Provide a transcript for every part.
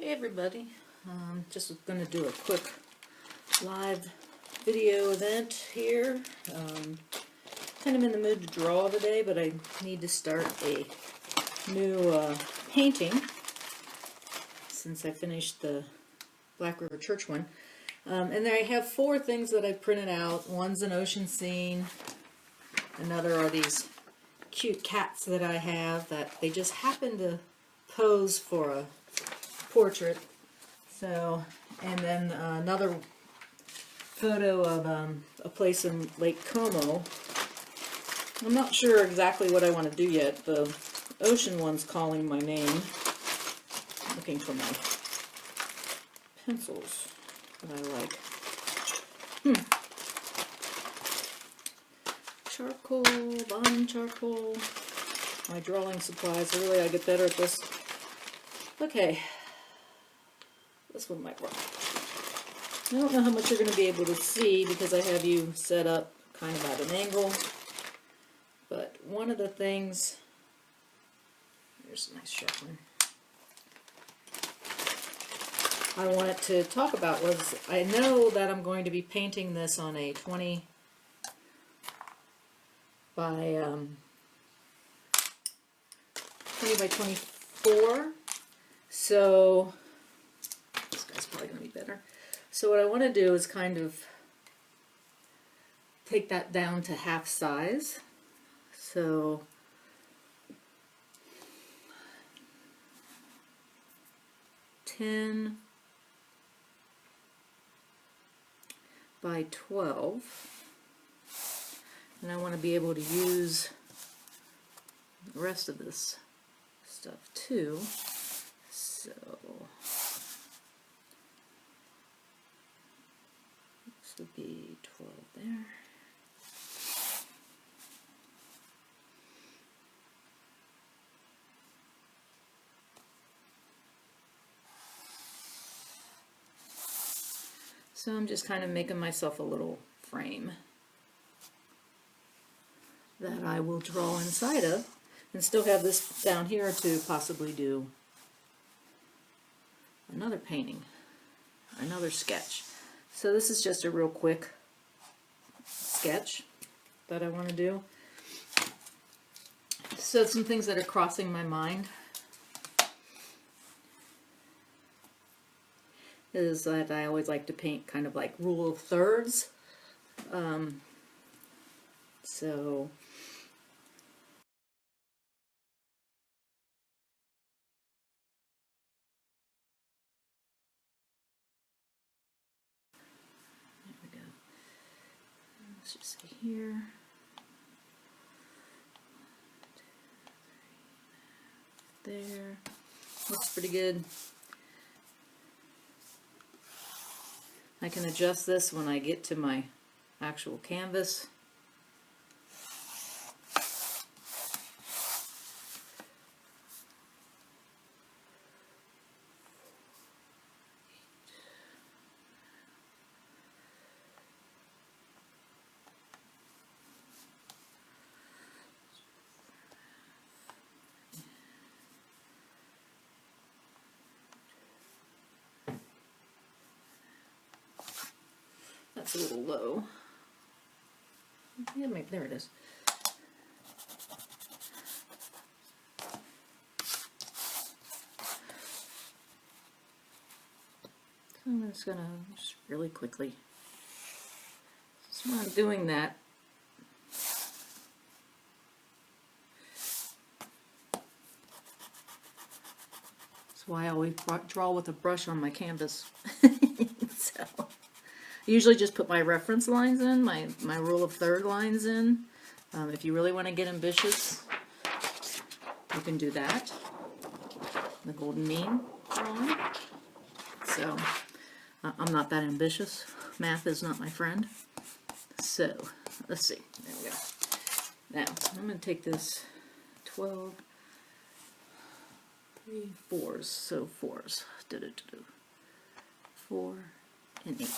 Hey everybody, just going to do a quick live video event here. Kind of in the mood to draw today, but I need to start a new painting since I finished the Black River Church one. And there I have four things that I printed out. One's an ocean scene, another are these cute cats that I have that they just happen to pose for a portrait. So, and then another photo of a place in Lake Como. I'm not sure exactly what I want to do yet. The ocean one's calling my name. Looking for my pencils that I like. Charcoal, bond charcoal. My drawing supplies. Really, I get better at this. Okay. This one might work. I don't know how much you're going to be able to see because I have you set up kind of at an angle. But one of the things, here's a nice sharp one, I wanted to talk about was, I know that I'm going to be painting this on a 20 by 24. So this guy's probably going to be better. So what I want to do is kind of take that down to half size. So (10 by 12). And I want to be able to use the rest of this stuff too. So this would be 12 there. So I'm just kind of making myself a little frame that I will draw inside of, and still have this down here to possibly do another painting, another sketch. So this is just a real quick sketch that I want to do. So some things that are crossing my mind is that I always like to paint kind of like rule of thirds. So there we go. Let's just see here. 1, 2, 3, there. Looks pretty good. I can adjust this when I get to my actual canvas. That's a little low. Yeah, maybe there it is. So I'm just gonna really quickly. So while I'm doing that, that's why I always draw with a brush on my canvas. So I usually just put my reference lines in, my rule of third lines in. If you really want to get ambitious, you can do that. The golden mean drawing. So I'm not that ambitious. Math is not my friend. So let's see. There we go. Now I'm going to take this 12, 3, 4s. So 4s. 4 and 8.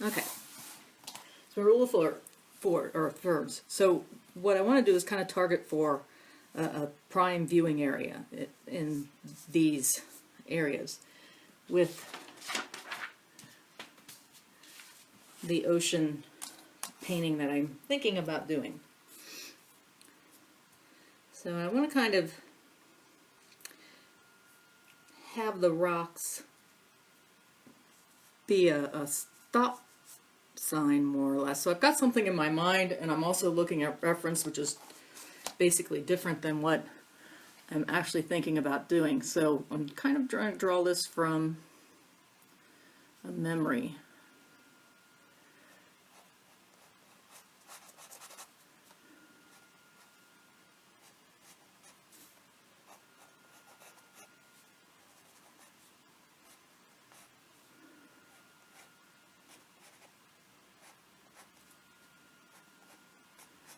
Okay, So rule of four or thirds. So what I want to do is kind of target for a prime viewing area in these areas with the ocean painting that I'm thinking about doing. So I want to kind of have the rocks be a stop sign, more or less. So I've got something in my mind, and I'm also looking at reference, which is basically different than what I'm actually thinking about doing. So I'm kind of trying to draw this from a memory.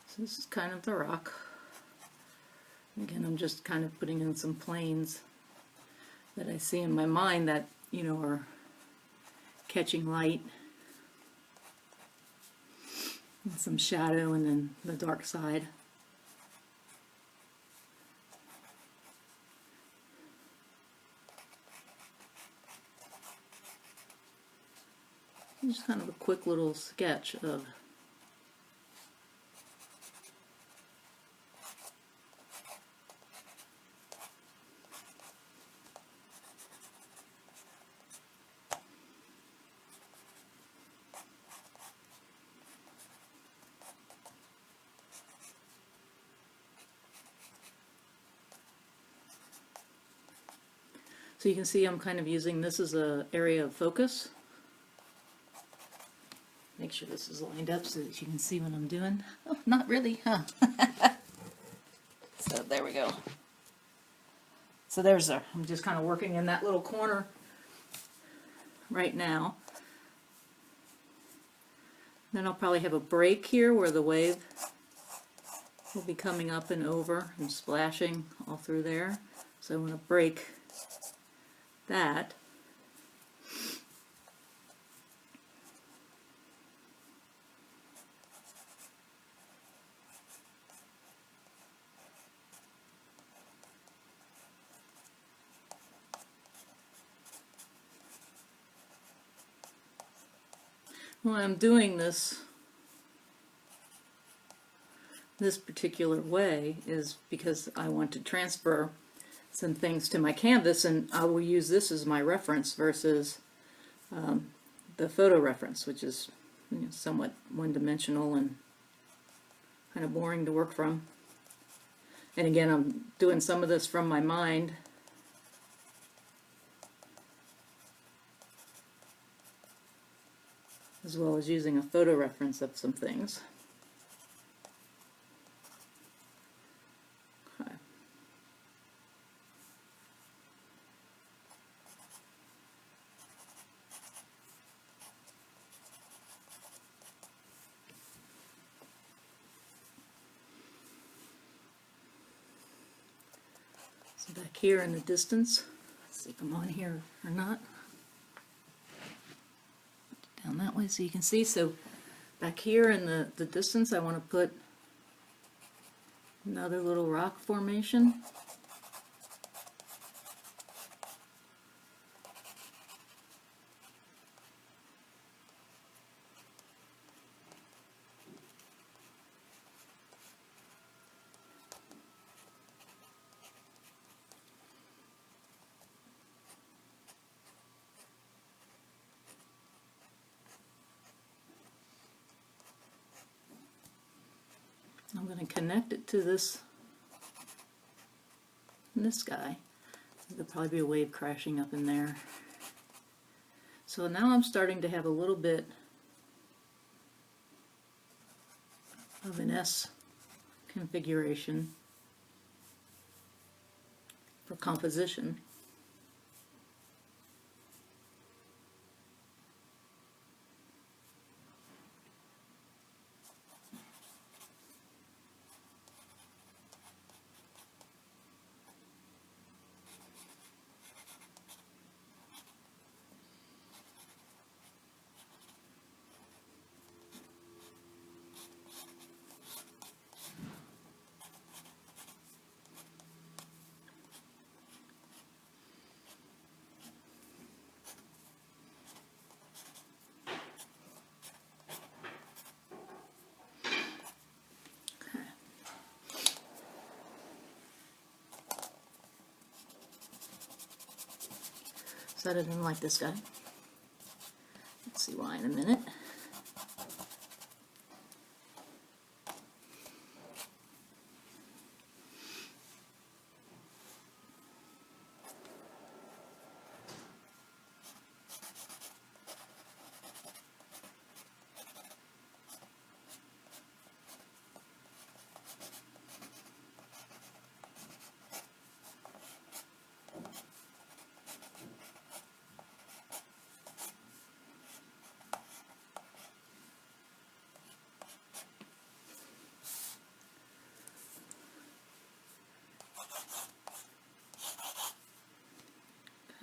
So this is kind of the rock. Again, I'm just kind of putting in some planes that I see in my mind that, you know, are catching light. And some shadow, and then the dark side. Just kind of a quick little sketch of so you can see I'm kind of using this as an area of focus. Make sure this is lined up so that you can see what I'm doing. Oh, not really, huh? So there we go. So I'm just kind of working in that little corner right now. Then I'll probably have a break here where the wave will be coming up and over and splashing all through there. So I want to break that. When I'm doing this particular way is because I want to transfer some things to my canvas, and I will use this as my reference versus the photo reference, which is, you know, somewhat one-dimensional and kind of boring to work from. And again, I'm doing some of this from my mind. As well as using a photo reference of some things. Okay. So back here in the distance, let's see if I'm on here or not. Down that way so you can see. So back here in the distance I want to put another little rock formation. I'm going to connect it to this guy. There'll probably be a wave crashing up in there. So now I'm starting to have a little bit of an S configuration for composition. Said I didn't like this guy. Let's see why in a minute.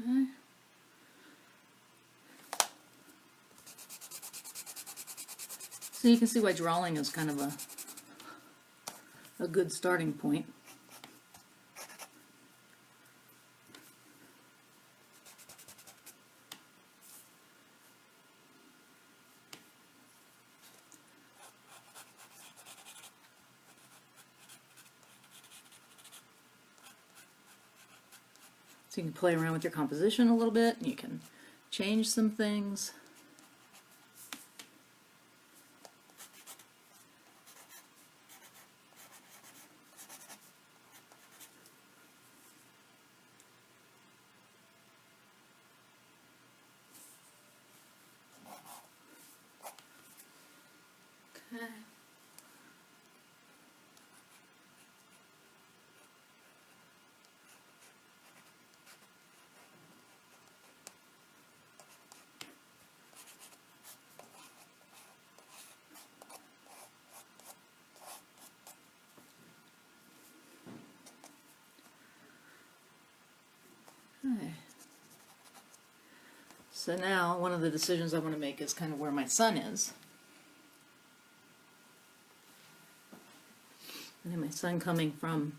Okay. So you can see why drawing is kind of a good starting point. So you can play around with your composition a little bit, and you can change some things. Okay. Okay. So now one of the decisions I want to make is kind of where my sun is. And then my sun coming from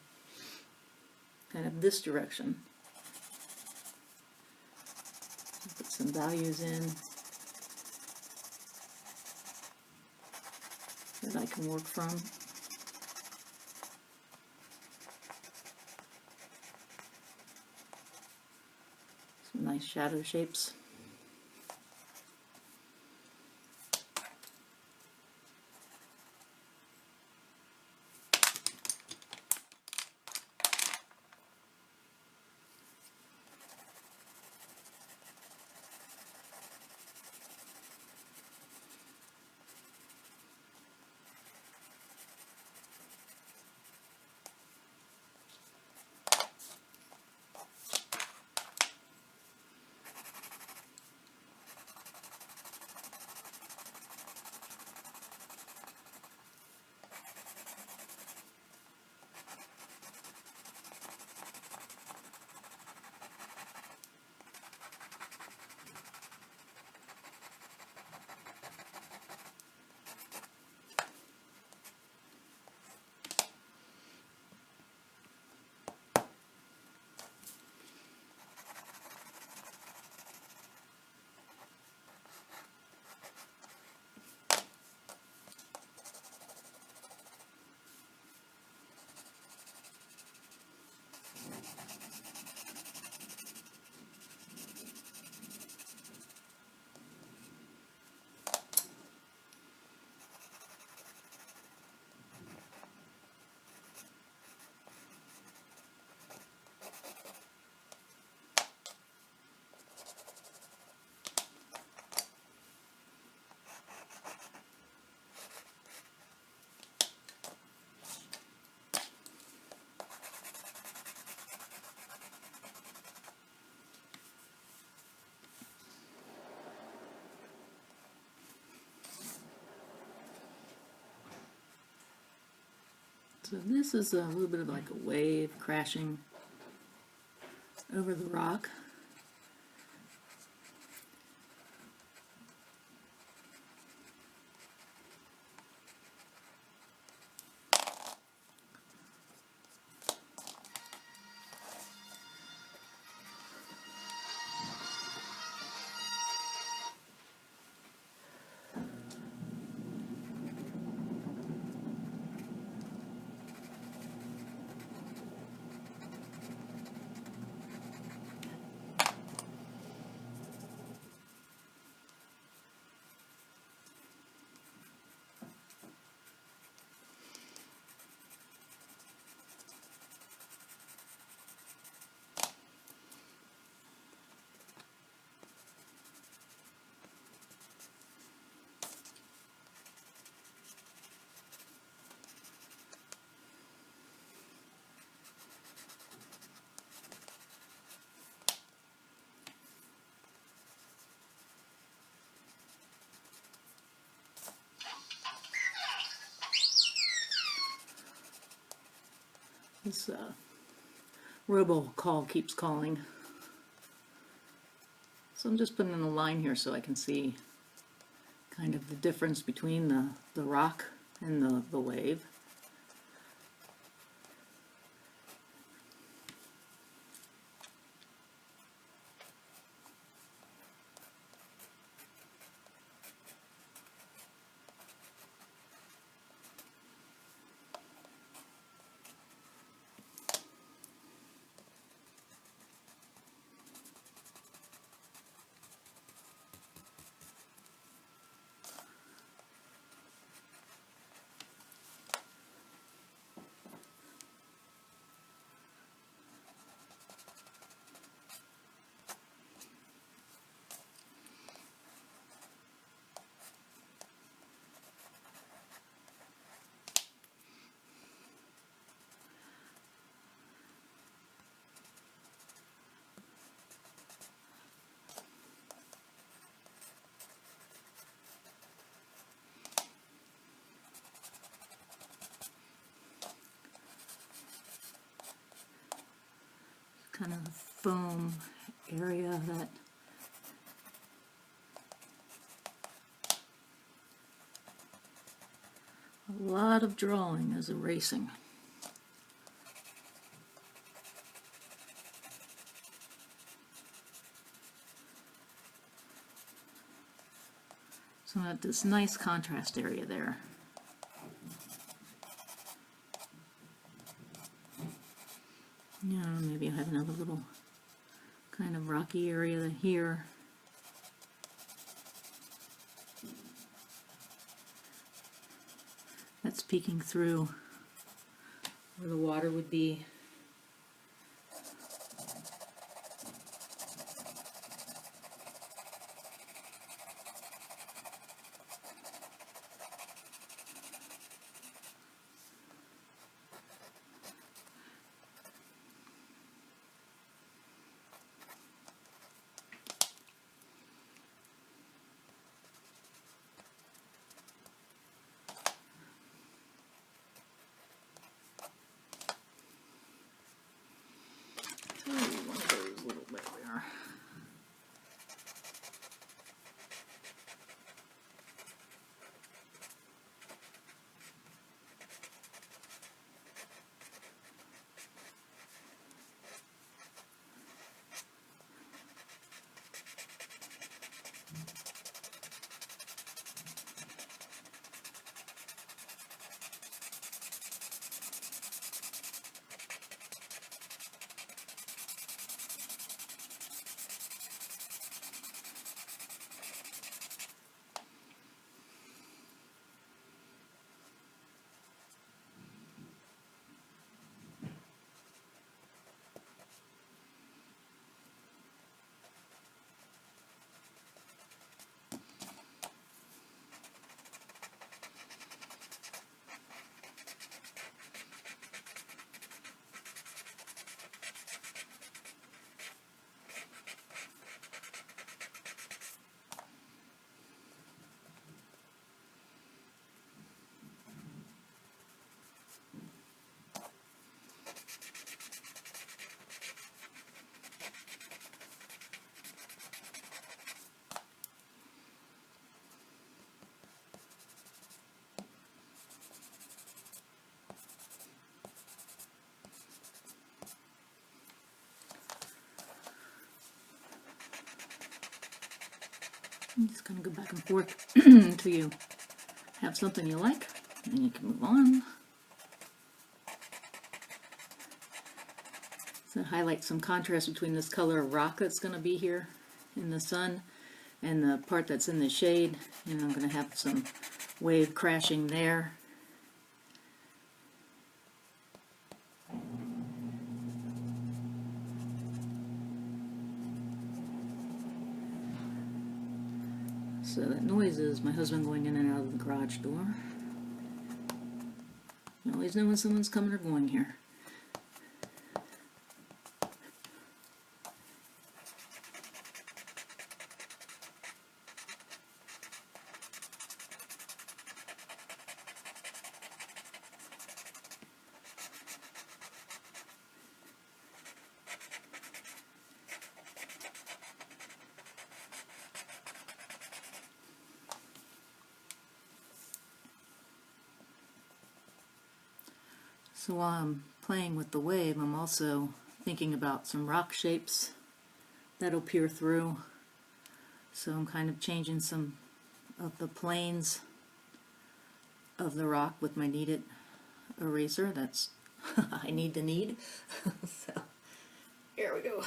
kind of this direction. Put some values in that I can work from. Some nice shadow shapes. So this is a little bit of like a wave crashing over the rock. This robocall keeps calling. So I'm just putting in a line here so I can see kind of the difference between the rock and the wave. Kind of foam area that a lot of drawing is erasing. So at this nice contrast area there. Yeah, maybe I have another little kind of rocky area here. That's peeking through where the water would be. One of those little, there we are. I'm just going to go back and forth until you have something you like, and you can move on. So highlight some contrast between this color of rock that's going to be here in the sun and the part that's in the shade. And I'm going to have some wave crashing there. So that noise is my husband going in and out of the garage door. You always know when someone's coming or going here. So while I'm playing with the wave, I'm also thinking about some rock shapes that'll peer through. So I'm kind of changing some of the planes of the rock with my kneaded eraser. That's I need the knead. So here we go.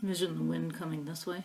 Envision the wind coming this way.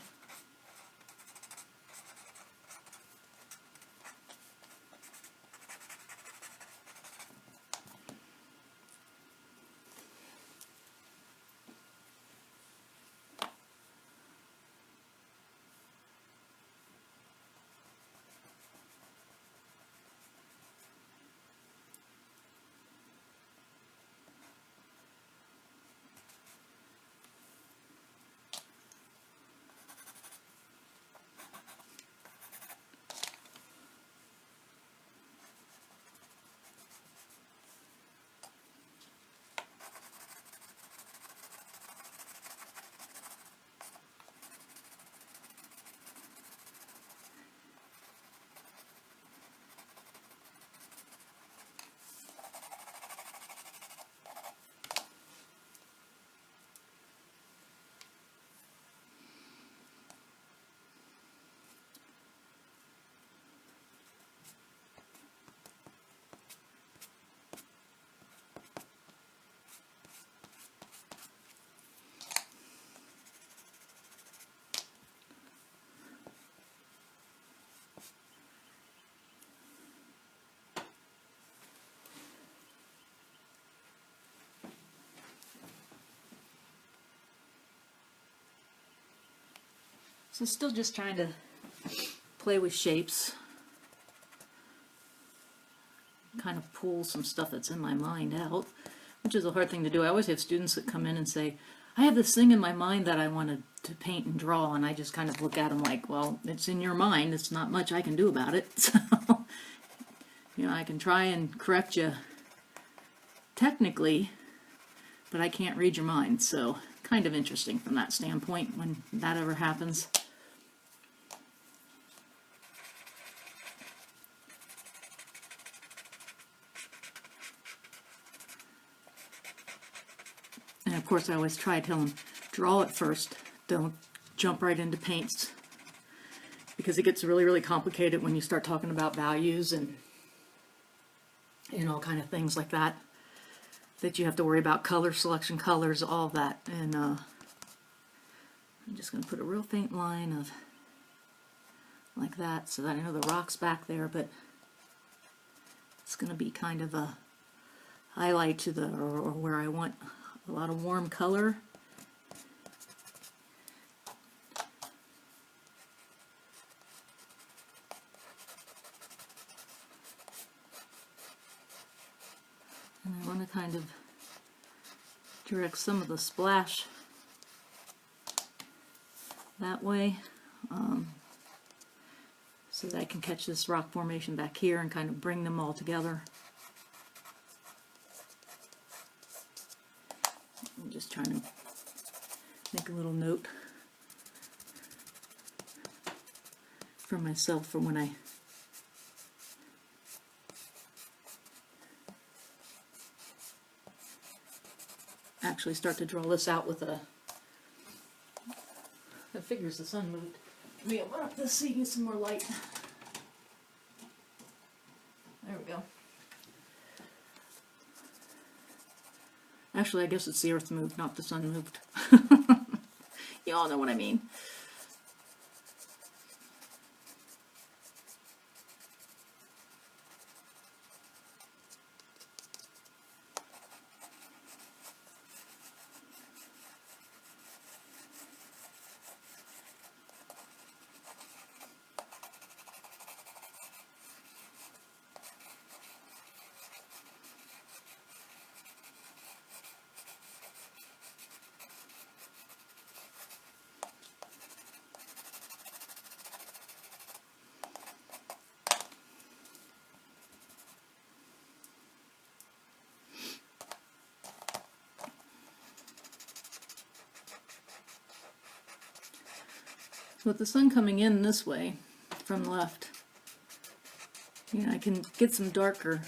So still just trying to play with shapes, kind of pull some stuff that's in my mind out, which is a hard thing to do. I always have students that come in and say, I have this thing in my mind that I wanted to paint and draw, and I just kind of look at them like, well, it's in your mind, it's not much I can do about it. So, you know, I can try and correct you technically, but I can't read your mind, so kind of interesting from that standpoint when that ever happens. And of course I always try to tell them, draw it first, don't jump right into paints, because it gets really, really complicated when you start talking about values and all kind of things like that, that you have to worry about color selection, colors, all of that. And I'm just going to put a real faint line of like that, so that I know the rock's back there, but it's going to be kind of a highlight to the, or where I want a lot of warm color. And I want to kind of direct some of the splash that way, so that I can catch this rock formation back here and kind of bring them all together. I'm just trying to make a little note for myself for when I actually start to draw this out with a, it figures the sun moved. Let me open up this so you get some more light. There we go. Actually, I guess it's the earth moved, not the sun moved. You all know what I mean. With the sun coming in this way from the left, I can get some darker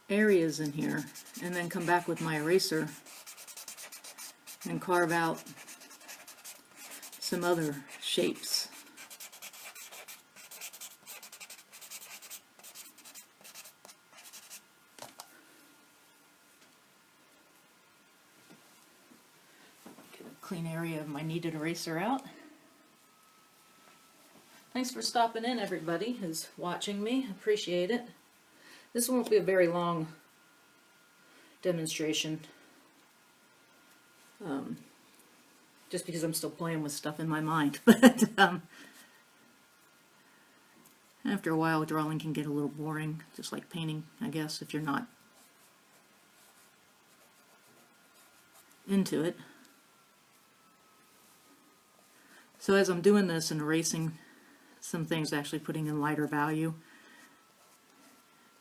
areas in here and then come back with my eraser and carve out some other shapes. Clean area of my kneaded eraser out. Thanks for stopping in, everybody who's watching me. Appreciate it. This won't be a very long demonstration, just because I'm still playing with stuff in my mind. But after a while, drawing can get a little boring, just like painting, I guess, if you're not into it. So as I'm doing this and erasing some things, actually putting in lighter value,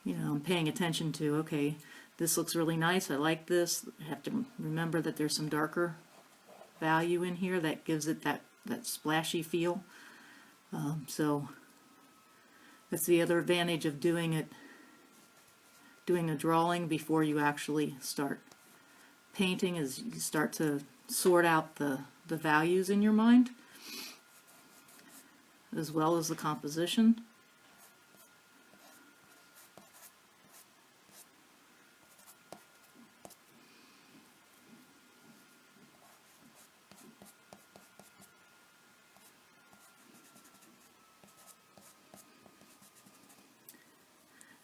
I'm paying attention to, okay, this looks really nice, I like this. I have to remember that there's some darker value in here that gives it that splashy feel. So that's the other advantage of doing a drawing before you actually start painting, is you start to sort out the values in your mind, as well as the composition.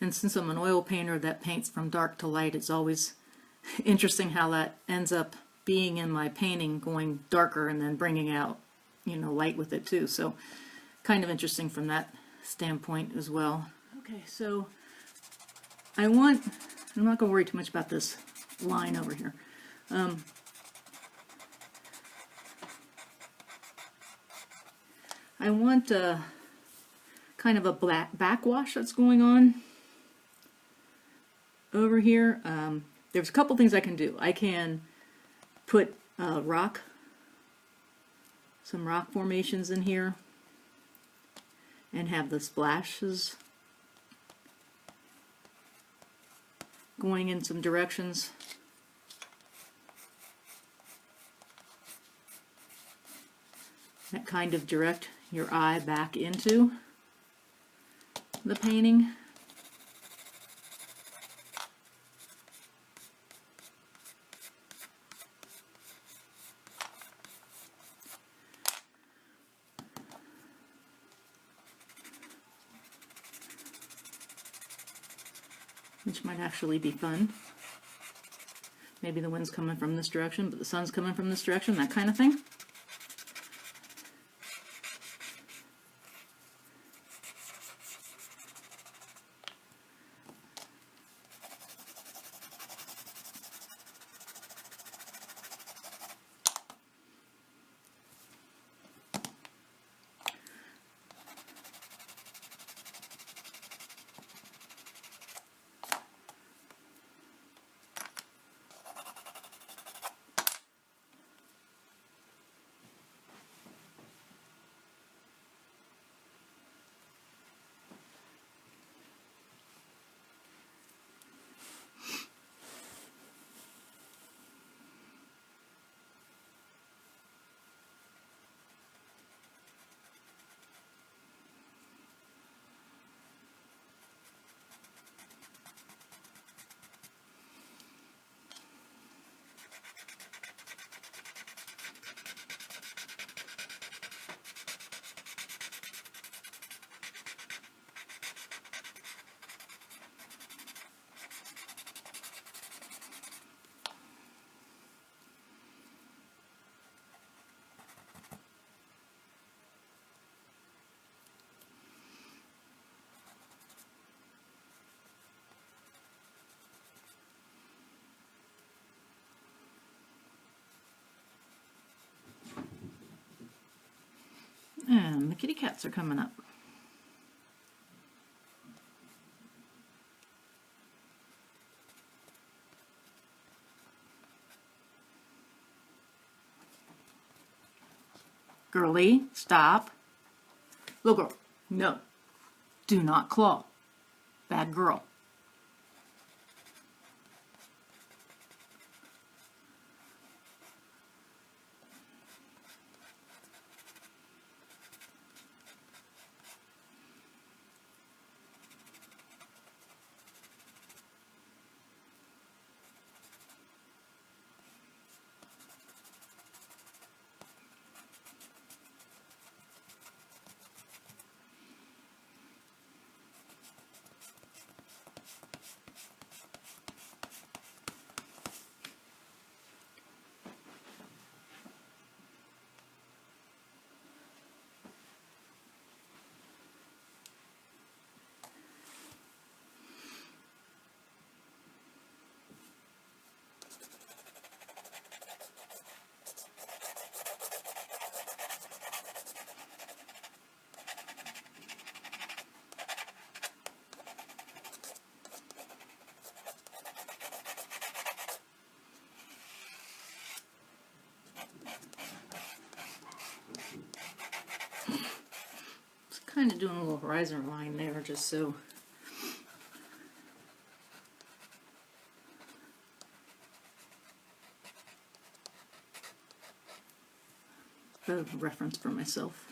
And since I'm an oil painter that paints from dark to light, it's always interesting how that ends up being in my painting, going darker and then bringing out, light with it too. So kind of interesting from that standpoint as well. Okay, so I'm not going to worry too much about this line over here. I want kind of a black backwash that's going on over here. there's a couple things I can do. I can put some rock formations in here and have the splashes going in some directions. That kind of direct your eye back into the painting. Which might actually be fun. Maybe the wind's coming from this direction, but the sun's coming from this direction, that kind of thing. And the kitty cats are coming up. Girlie, stop. Little girl, no. Do not claw. Bad girl. Kind of doing a little horizon line there just so a reference for myself.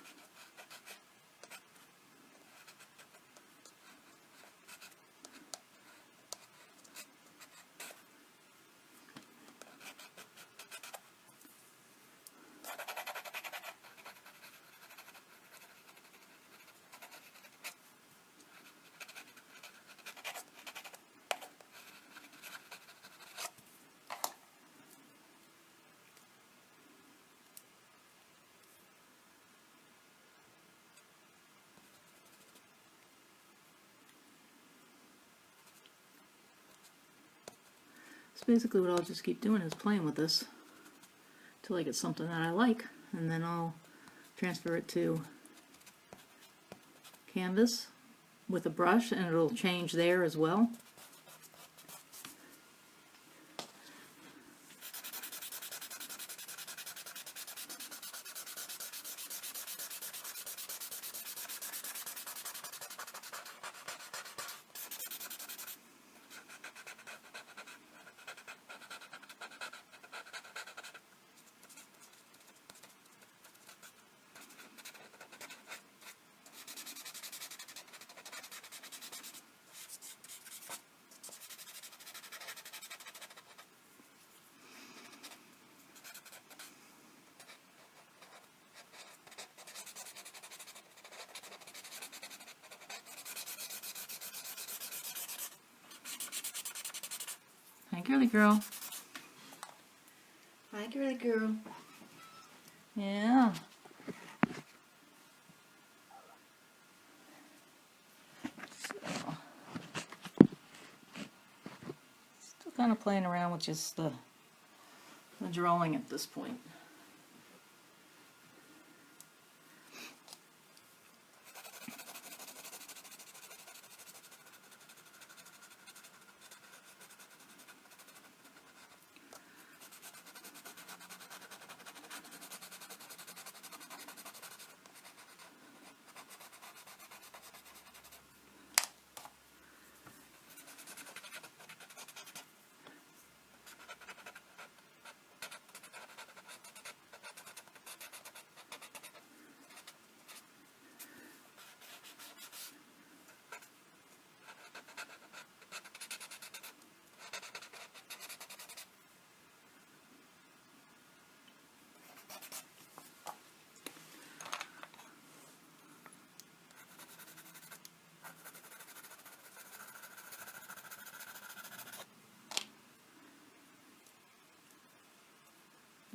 So basically what I'll just keep doing is playing with this till I get something that I like, and then I'll transfer it to canvas with a brush and it'll change there as well. Hi, girly girl. Hi, girly girl. Yeah. So, still kind of playing around with just the drawing at this point.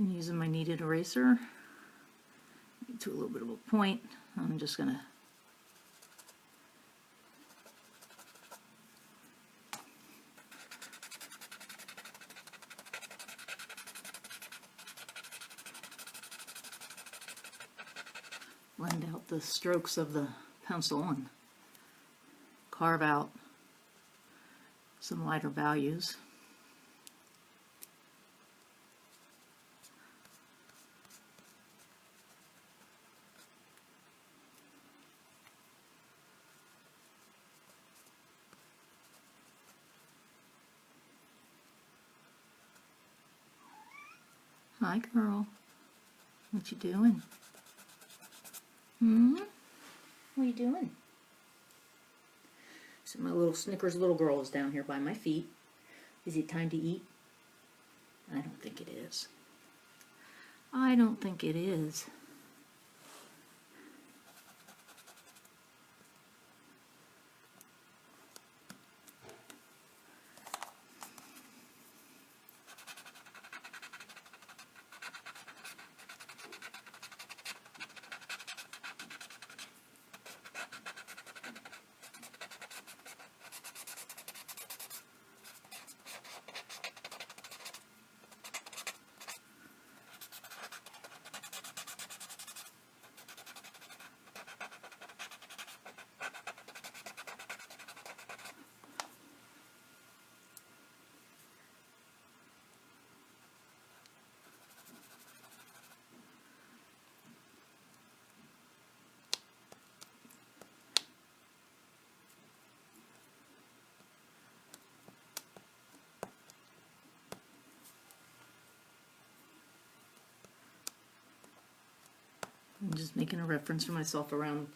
I'm using my kneaded eraser to a little bit of a point. I'm just going to blend out the strokes of the pencil and carve out some lighter values. Hi, girl. What you doing? What are you doing? So my little Snickers little girl is down here by my feet. Is it time to eat? I don't think it is. I don't think it is. I'm just making a reference for myself around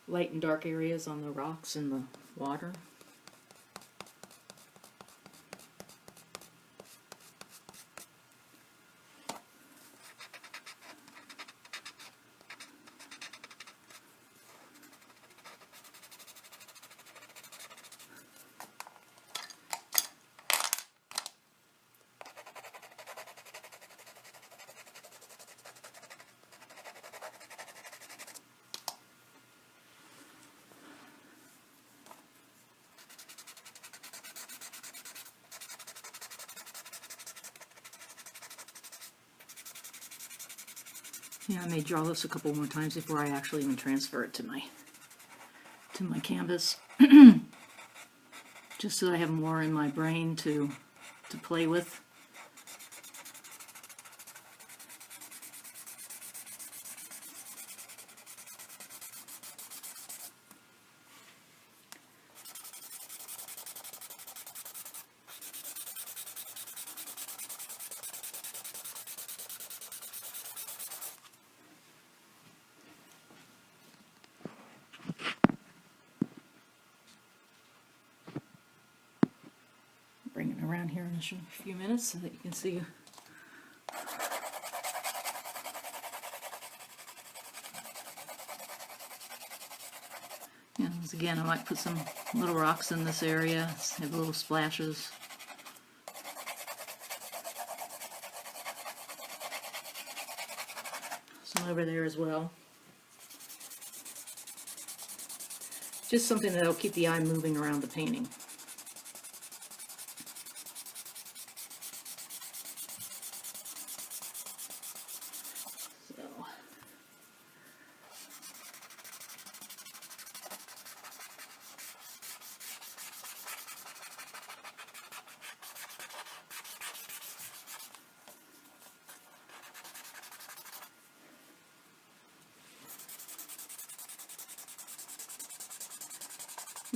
light and dark areas on the rocks and the water. Yeah, I may draw this a couple more times before I actually even transfer it to my canvas, just so I have more in my brain to play with. Bring it around here in a few minutes so that you can see. Yeah, again, I might put some little rocks in this area, have little splashes. over there as well. Just something that'll keep the eye moving around the painting.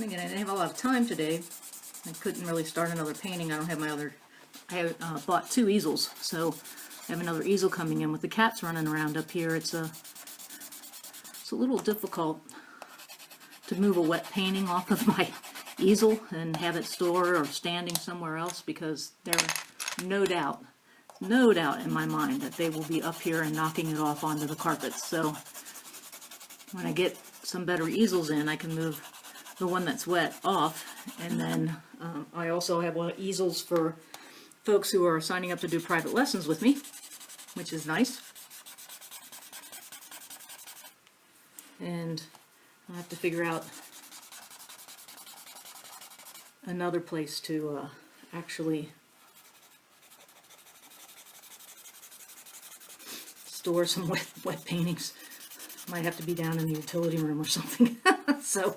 Again, I didn't have a lot of time today. I couldn't really start another painting. I don't have my other, I bought 2 easels, so I have another easel coming in. With the cats running around up here, it's a little difficult to move a wet painting off of my easel and have it stored or standing somewhere else, because there's no doubt in my mind that they will be up here and knocking it off onto the carpets. So when I get some better easels in, I can move the one that's wet off. And then I also have easels for folks who are signing up to do private lessons with me, which is nice. And I have to figure out another place to actually store some wet paintings. Might have to be down in the utility room or something. So,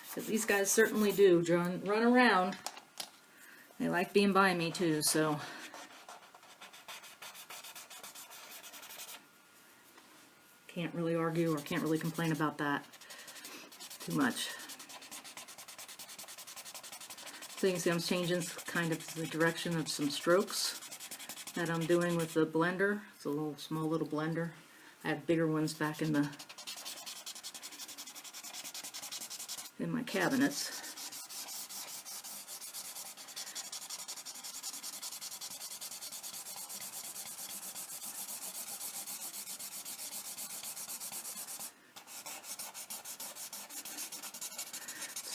because these guys certainly do run around. They like being by me too, so. Can't really argue or can't really complain about that too much. So you can see I'm changing kind of the direction of some strokes that I'm doing with the blender. It's a small little blender. I have bigger ones back in my cabinets.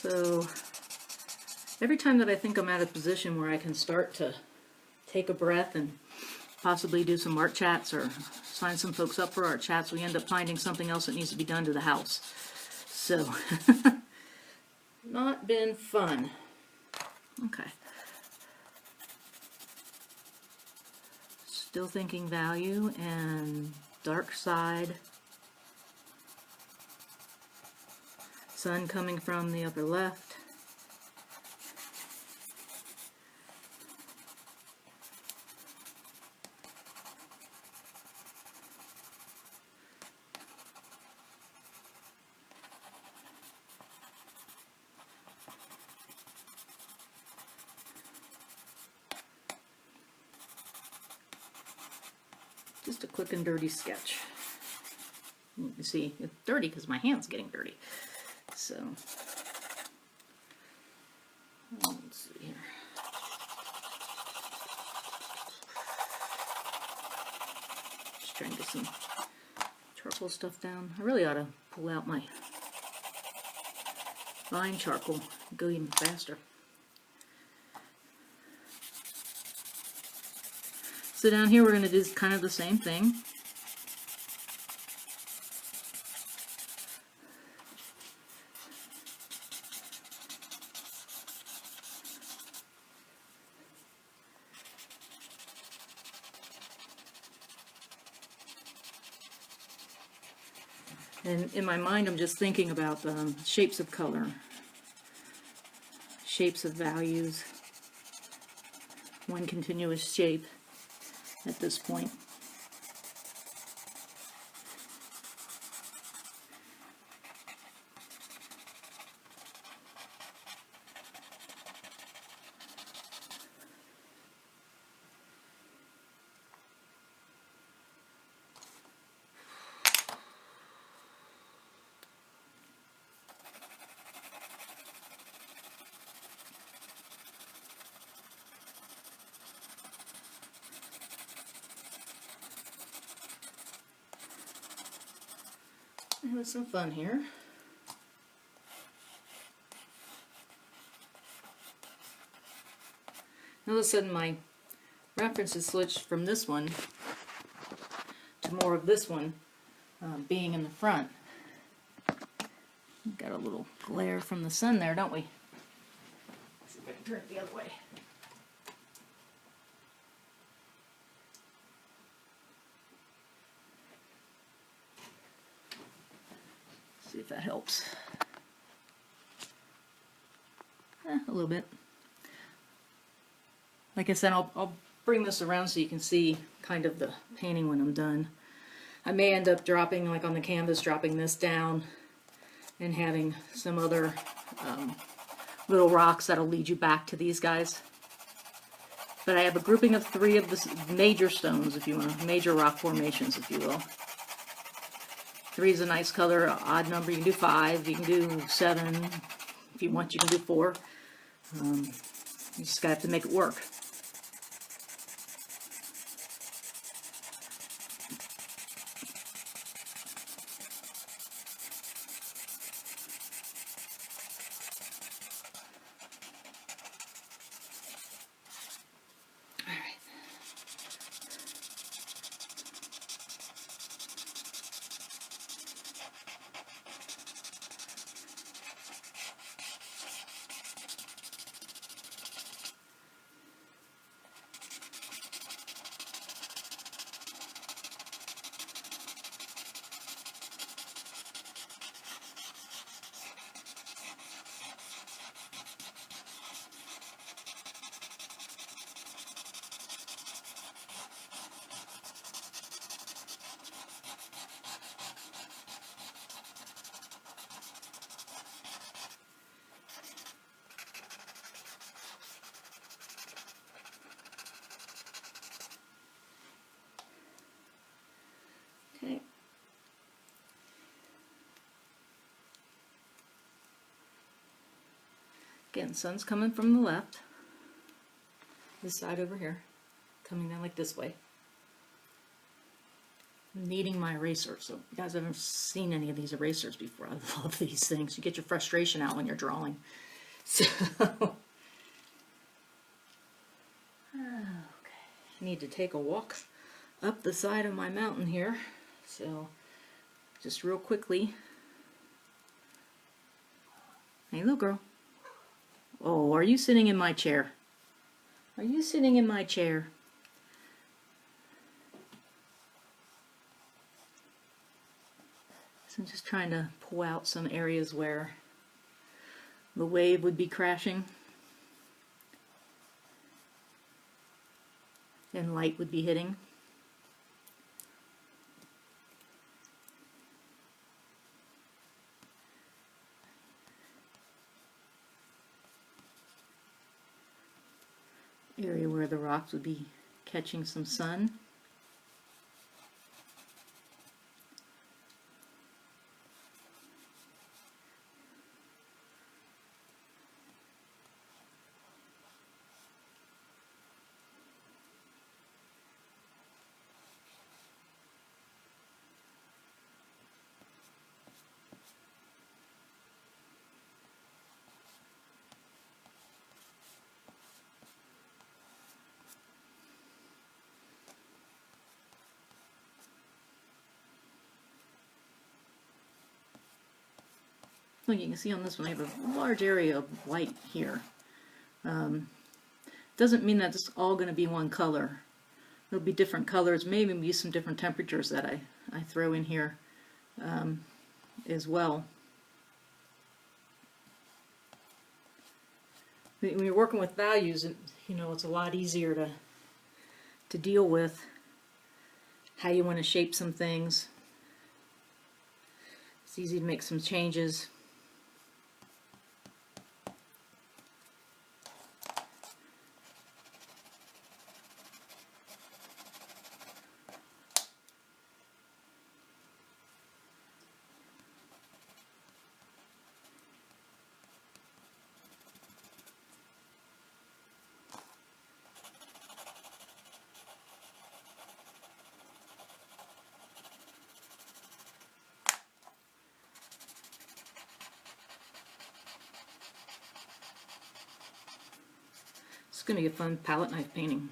So every time that I think I'm at a position where I can start to take a breath and possibly do some art chats or sign some folks up for art chats, we end up finding something else that needs to be done to the house. So, not been fun. Okay. Still thinking value and dark side. Sun coming from the upper left. Just a quick and dirty sketch. You can see it's dirty because my hand's getting dirty. So, let's see here. Just trying to get some charcoal stuff down. I really ought to pull out my fine charcoal and go even faster. So down here we're going to do kind of the same thing. And in my mind, I'm just thinking about shapes of color, shapes of values, one continuous shape at this point. Having some fun here. All of a sudden my references switched from this one to more of this one, being in the front. Got a little glare from the sun there, don't we? Let's see if I can turn it the other way. See if that helps. A little bit. Like I said, I'll bring this around so you can see kind of the painting when I'm done. I may end up dropping, like on the canvas, dropping this down and having some other little rocks that'll lead you back to these guys. But I have a grouping of 3 of the major stones, if you want, major rock formations, if you will. 3 is a nice color, odd number. You can do 5, you can do 7. If you want, you can do 4. You just gotta have to make it work. Okay. Again, sun's coming from the left. This side over here. Coming down like this way. I'm kneading my eraser. So you guys haven't seen any of these erasers before. I love these things. You get your frustration out when you're drawing. So okay. I need to take a walk up the side of my mountain here. So, just real quickly. Hey, little girl. Oh, are you sitting in my chair? Are you sitting in my chair? So I'm just trying to pull out some areas where the wave would be crashing and light would be hitting. Area where the rocks would be catching some sun. Look, you can see on this one I have a large area of white here. Doesn't mean that it's all going to be one color. There'll be different colors, maybe be some different temperatures that I throw in here as well. When you're working with values, you know, it's a lot easier to deal with how you want to shape some things. It's easy to make some changes. It's going to be a fun palette knife painting.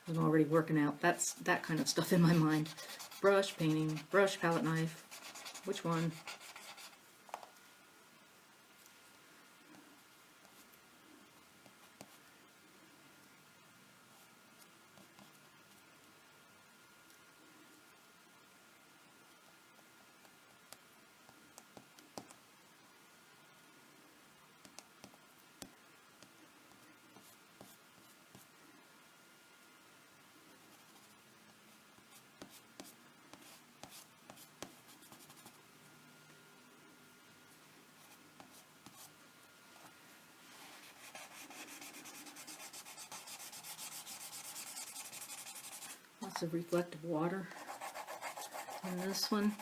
I'm already working out that kind of stuff in my mind. brush, painting, brush, palette knife. Which one? Lots of reflective water in this one.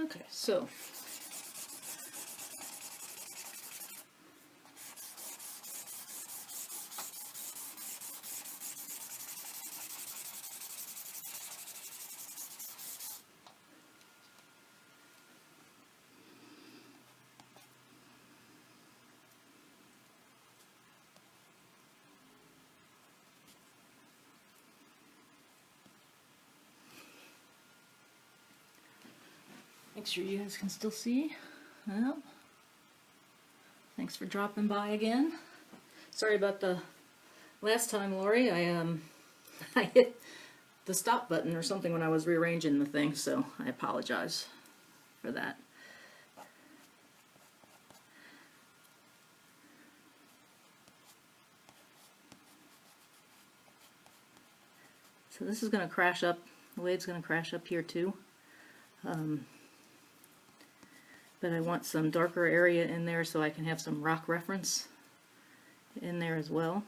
Okay, so make sure you guys can still see. Well, thanks for dropping by again. Sorry about the last time, Lori. I hit the stop button or something when I was rearranging the thing, so I apologize for that. So this is going to crash up. The wave's going to crash up here too. But I want some darker area in there so I can have some rock reference in there as well.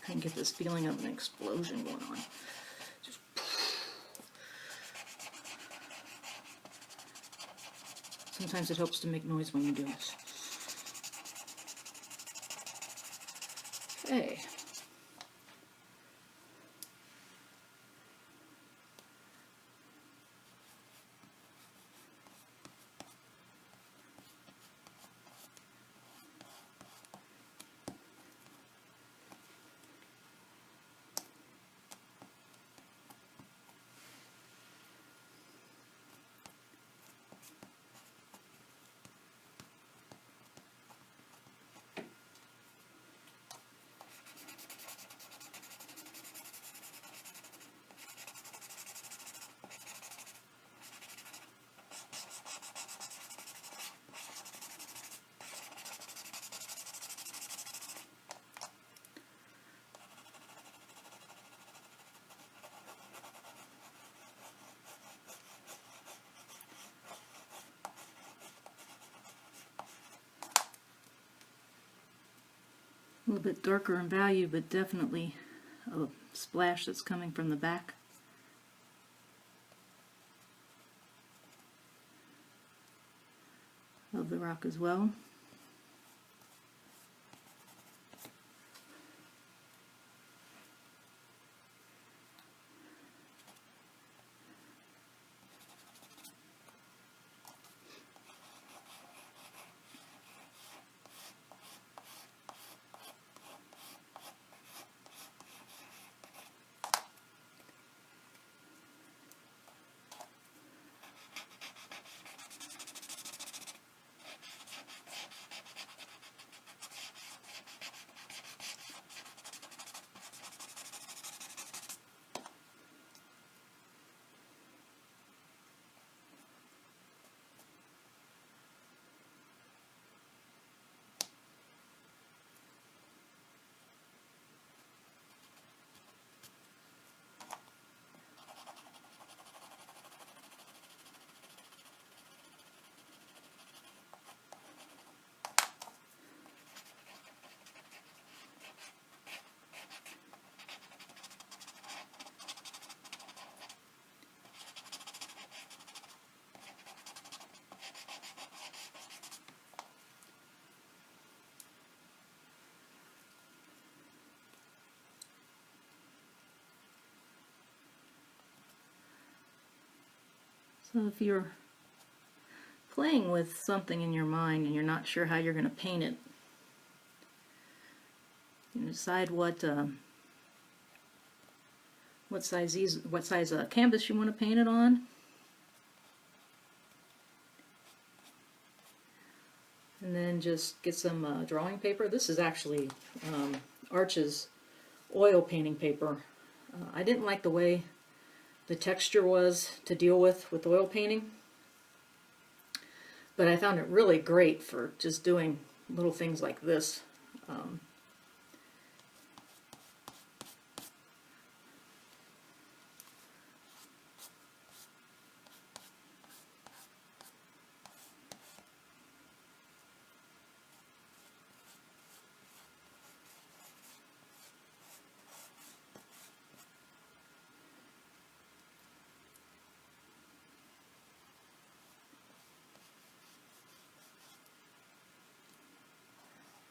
I can get this feeling of an explosion going on. Just sometimes it helps to make noise when you do this. Okay. A little bit darker in value, but definitely a splash that's coming from the back. Of the rock as well. So if you're playing with something in your mind and you're not sure how you're going to paint it, you decide what size canvas you want to paint it on. And then just get some drawing paper. This is actually Arches oil painting paper. I didn't like the way the texture was to deal with oil painting, but I found it really great for just doing little things like this.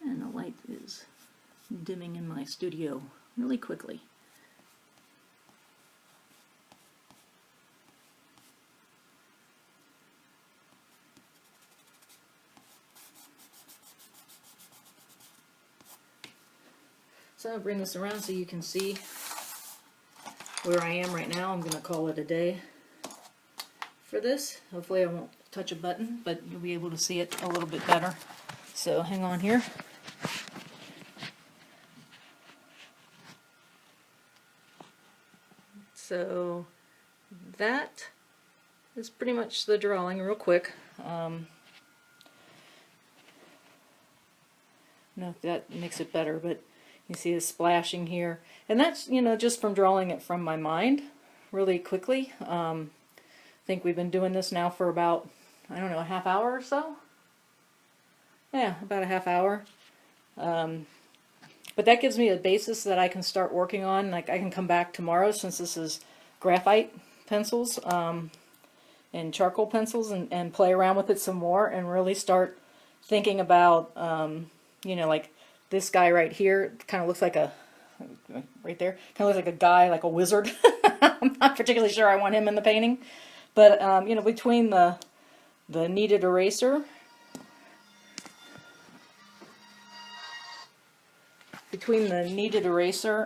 And the light is dimming in my studio really quickly. So I'll bring this around so you can see where I am right now. I'm going to call it a day for this. Hopefully I won't touch a button, but you'll be able to see it a little bit better. So hang on here. So that is pretty much the drawing real quick. know if that makes it better, but you see the splashing here. And that's, you know, just from drawing it from my mind really quickly. I think we've been doing this now for about, I don't know, a half hour or so? Yeah, about a half hour. But that gives me a basis that I can start working on. Like, I can come back tomorrow, since this is graphite pencils and charcoal pencils, and play around with it some more and really start thinking about, you know, like this guy right here kind of looks like a, right there, kind of looks like a guy, like a wizard. I'm not particularly sure I want him in the painting. But, you know, between the kneaded eraser,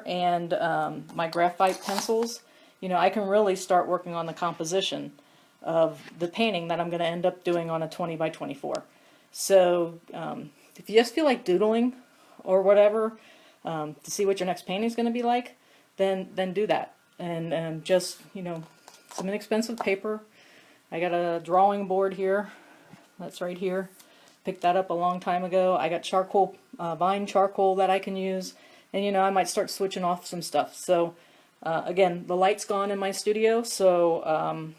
and my graphite pencils, you know, I can really start working on the composition of the painting that I'm going to end up doing on a 20 by 24. So if you just feel like doodling or whatever to see what your next painting is going to be like, then do that. And just, you know, some inexpensive paper. I got a drawing board here. That's right here. Picked that up a long time ago. I got charcoal, vine charcoal that I can use. And, you know, I might start switching off some stuff. So, again, the light's gone in my studio, so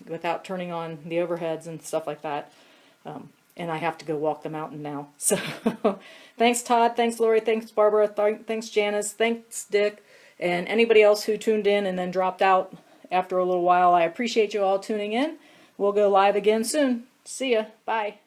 without turning on the overheads and stuff like that. And I have to go walk the mountain now. So, thanks, Todd. Thanks, Lori. Thanks, Barbara. Thanks, Janice. Thanks, Dick. And anybody else who tuned in and then dropped out after a little while. I appreciate you all tuning in. We'll go live again soon. See ya. Bye.